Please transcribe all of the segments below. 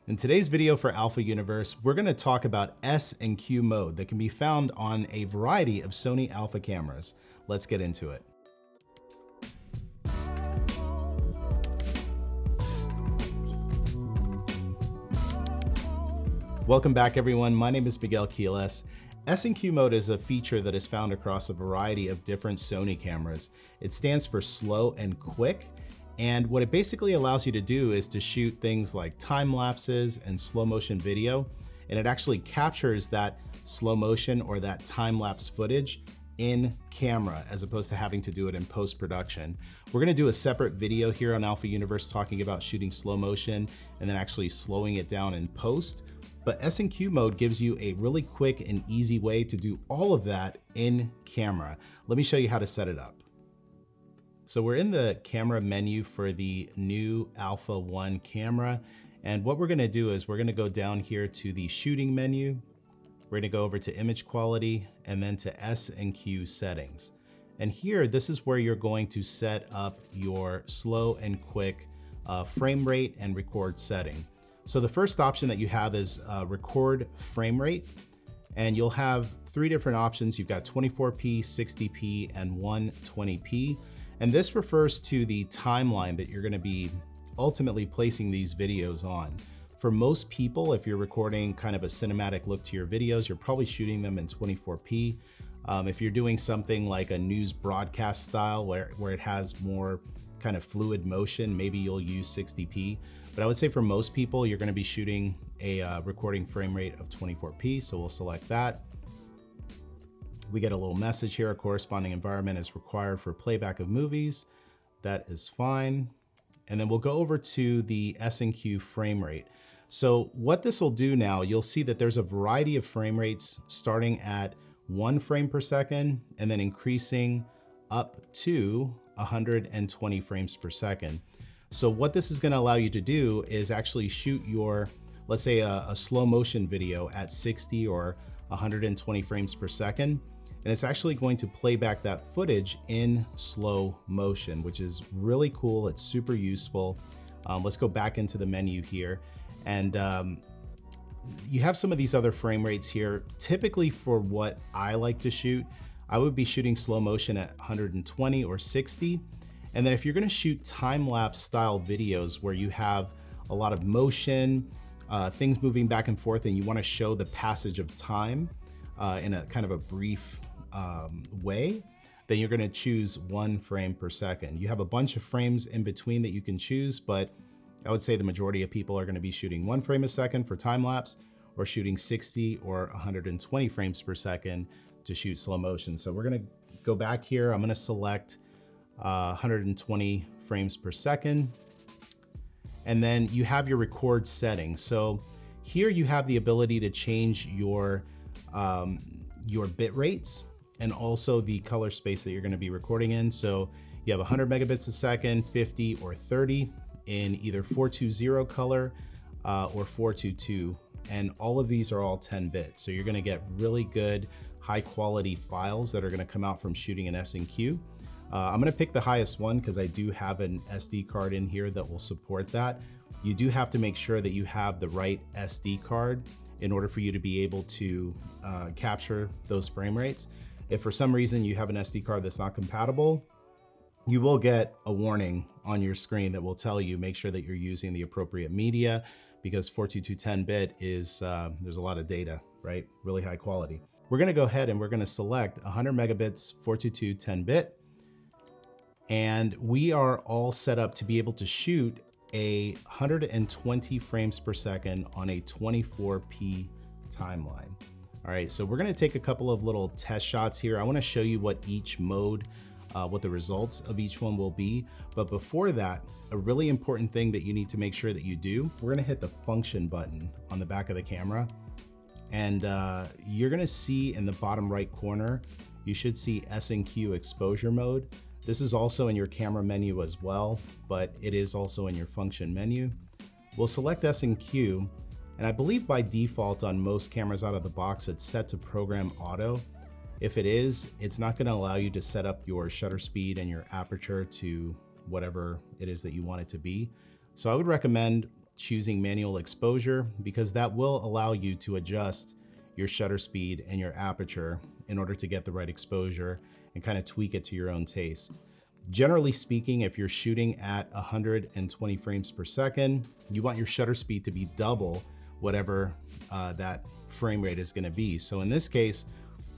In today's video for Alpha Universe, we're going to talk about S&Q mode that can be found on a variety of Sony Alpha cameras. Let's get into it. Welcome back, everyone. My name is Miguel Quiles. S&Q mode is a feature that is found across a variety of different Sony cameras. It stands for slow and quick. And what it basically allows you to do is to shoot things like time lapses and slow motion video. And it actually captures that slow motion or that time lapse footage in camera as opposed to having to do it in post-production. We're gonna do a separate video here on Alpha Universe talking about shooting slow motion and then actually slowing it down in post. But S&Q mode gives you a really quick and easy way to do all of that in camera. Let me show you how to set it up. So we're in the camera menu for the new Alpha 1 camera. And what we're gonna do is we're gonna go down here to the shooting menu. We're gonna go over to image quality and then to S&Q settings. And here, this is where you're going to set up your slow and quick frame rate and record setting. So the first option that you have is record frame rate. And you'll have three different options. You've got 24p, 60p, and 120p. And this refers to the timeline that you're gonna be ultimately placing these videos on. For most people, if you're recording kind of a cinematic look to your videos, you're probably shooting them in 24p. If you're doing something like a news broadcast style where it has more kind of fluid motion, maybe you'll use 60p. But I would say for most people, you're gonna be shooting a recording frame rate of 24p, so we'll select that. We get a little message here, a corresponding environment is required for playback of movies. That is fine. And then we'll go over to the S&Q frame rate. So what this will do now, you'll see that there's a variety of frame rates starting at 1 frame per second and then increasing up to 120 frames per second. So what this is gonna allow you to do is actually shoot your, let's say a slow motion video at 60 or 120 frames per second. And it's actually going to play back that footage in slow motion, which is really cool. It's super useful. Let's go back into the menu here. And you have some of these other frame rates here. Typically for what I like to shoot, I would be shooting slow motion at 120 or 60. And then if you're gonna shoot time-lapse style videos where you have a lot of motion, things moving back and forth, and you wanna show the passage of time in a kind of a brief way, then you're gonna choose 1 frame per second. You have a bunch of frames in between that you can choose, but I would say the majority of people are gonna be shooting 1 frame a second for time lapse or shooting 60 or 120 frames per second to shoot slow motion. So we're gonna go back here. I'm gonna select 120 frames per second. And then you have your record setting. So here you have the ability to change your bit rates and also the color space that you're gonna be recording in. So you have 100 megabits a second, 50 or 30 in either 420 color or 422. And all of these are all 10 bits. So you're gonna get really good high quality files that are gonna come out from shooting an S&Q. I'm gonna pick the highest one because I do have an SD card in here that will support that. You do have to make sure that you have the right SD card in order for you to be able to capture those frame rates. If for some reason you have an SD card that's not compatible, you will get a warning on your screen that will tell you, make sure that you're using the appropriate media because 422 10-bit is, there's a lot of data, right? Really high quality. We're gonna go ahead and we're gonna select 100 megabits, 422 10-bit. And we are all set up to be able to shoot a 120 frames per second on a 24p timeline. All right, so we're gonna take a couple of little test shots here. I wanna show you what each mode, what the results of each one will be. But before that, a really important thing that you need to make sure that you do, we're gonna hit the function button on the back of the camera. And you're gonna see in the bottom right corner, you should see S&Q exposure mode. This is also in your camera menu as well, but it is also in your function menu. We'll select S&Q, and I believe by default on most cameras out of the box, it's set to program auto. If it is, it's not gonna allow you to set up your shutter speed and your aperture to whatever it is that you want it to be. So I would recommend choosing manual exposure because that will allow you to adjust your shutter speed and your aperture in order to get the right exposure and kind of tweak it to your own taste. Generally speaking, if you're shooting at 120 frames per second, you want your shutter speed to be double whatever that frame rate is going to be. So in this case,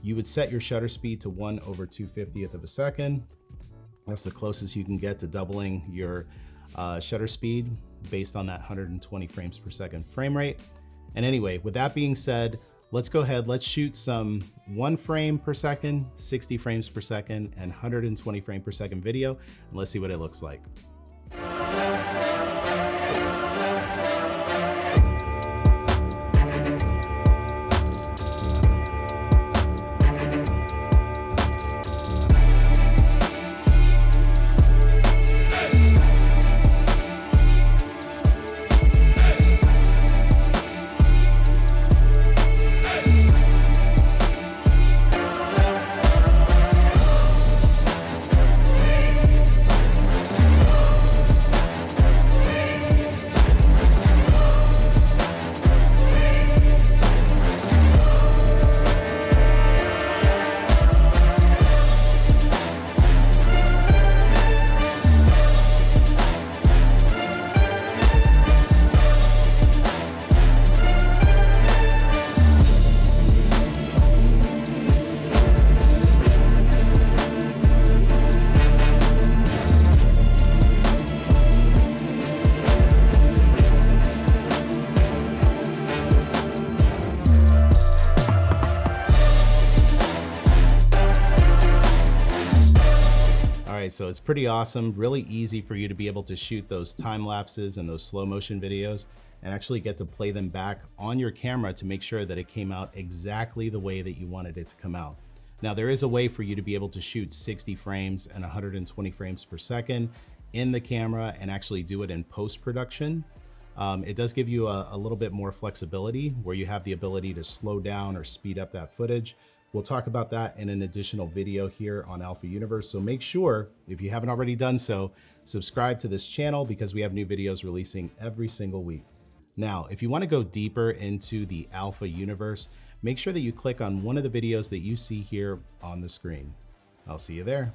you would set your shutter speed to 1/250th of a second. That's the closest you can get to doubling your shutter speed based on that 120 frames per second frame rate. And anyway, with that being said, let's go ahead, let's shoot some 1 frame per second, 60 frames per second, and 120 frame per second video, and let's see what it looks like. So it's pretty awesome, really easy for you to be able to shoot those time lapses and those slow motion videos and actually get to play them back on your camera to make sure that it came out exactly the way that you wanted it to come out. Now there is a way for you to be able to shoot 60 frames and 120 frames per second in the camera and actually do it in post-production. It does give you a little bit more flexibility where you have the ability to slow down or speed up that footage. We'll talk about that in an additional video here on Alpha Universe. So make sure, if you haven't already done so, subscribe to this channel because we have new videos releasing every single week. Now, if you want to go deeper into the Alpha Universe, make sure that you click on one of the videos that you see here on the screen. I'll see you there.